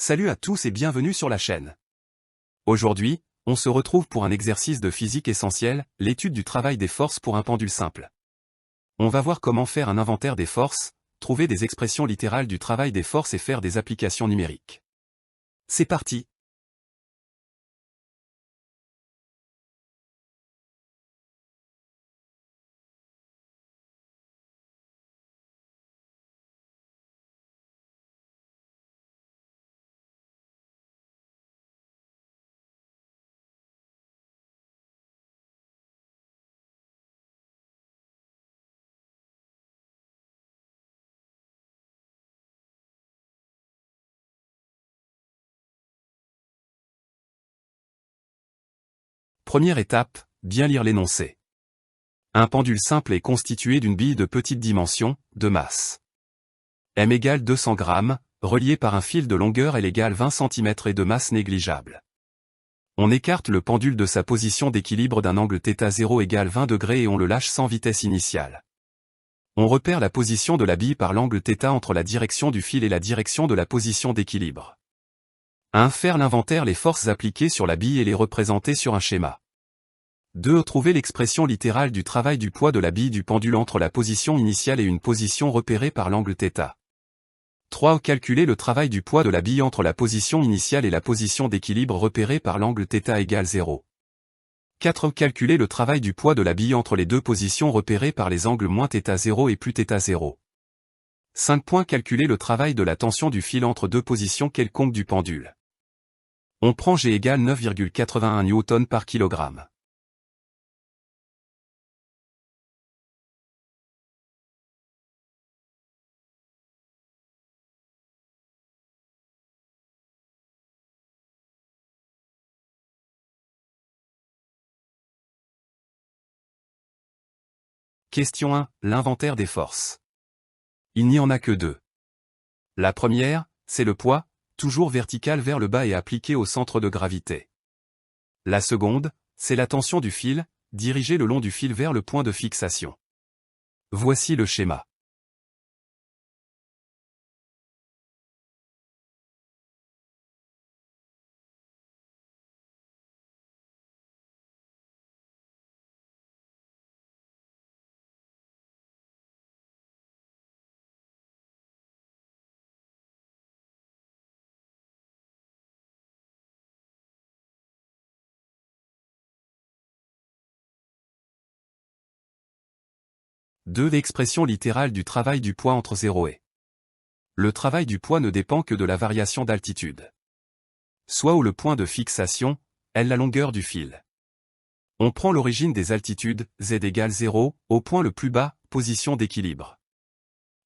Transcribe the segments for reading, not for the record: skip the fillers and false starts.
Salut à tous et bienvenue sur la chaîne. Aujourd'hui, on se retrouve pour un exercice de physique essentiel, l'étude du travail des forces pour un pendule simple. On va voir comment faire un inventaire des forces, trouver des expressions littérales du travail des forces et faire des applications numériques. C'est parti! Première étape, bien lire l'énoncé. Un pendule simple est constitué d'une bille de petite dimension, de masse M égale 200 grammes, reliée par un fil de longueur L égale 20 cm et de masse négligeable. On écarte le pendule de sa position d'équilibre d'un angle θ0 égale 20 degrés et on le lâche sans vitesse initiale. On repère la position de la bille par l'angle θ entre la direction du fil et la direction de la position d'équilibre. 1. Faire l'inventaire les forces appliquées sur la bille et les représenter sur un schéma. 2. Trouver l'expression littérale du travail du poids de la bille du pendule entre la position initiale et une position repérée par l'angle θ. 3. Calculer le travail du poids de la bille entre la position initiale et la position d'équilibre repérée par l'angle θ égale 0. 4. Calculer le travail du poids de la bille entre les deux positions repérées par les angles -θ0 et plus θ0. 5. Calculer le travail de la tension du fil entre deux positions quelconques du pendule. On prend G égale 9,81 N par kg. Question 1. L'inventaire des forces. Il n'y en a que deux. La première, c'est le poids, toujours vertical vers le bas et appliqué au centre de gravité. La seconde, c'est la tension du fil, dirigée le long du fil vers le point de fixation. Voici le schéma. Deux. L'expression littérale du travail du poids entre 0 et. Le travail du poids ne dépend que de la variation d'altitude. Soit où le point de fixation, L la longueur du fil. On prend l'origine des altitudes, Z égale 0, au point le plus bas, position d'équilibre.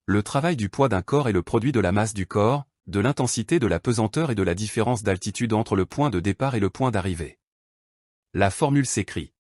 Le travail du poids d'un corps est le produit de la masse du corps, de l'intensité de la pesanteur et de la différence d'altitude entre le point de départ et le point d'arrivée. La formule s'écrit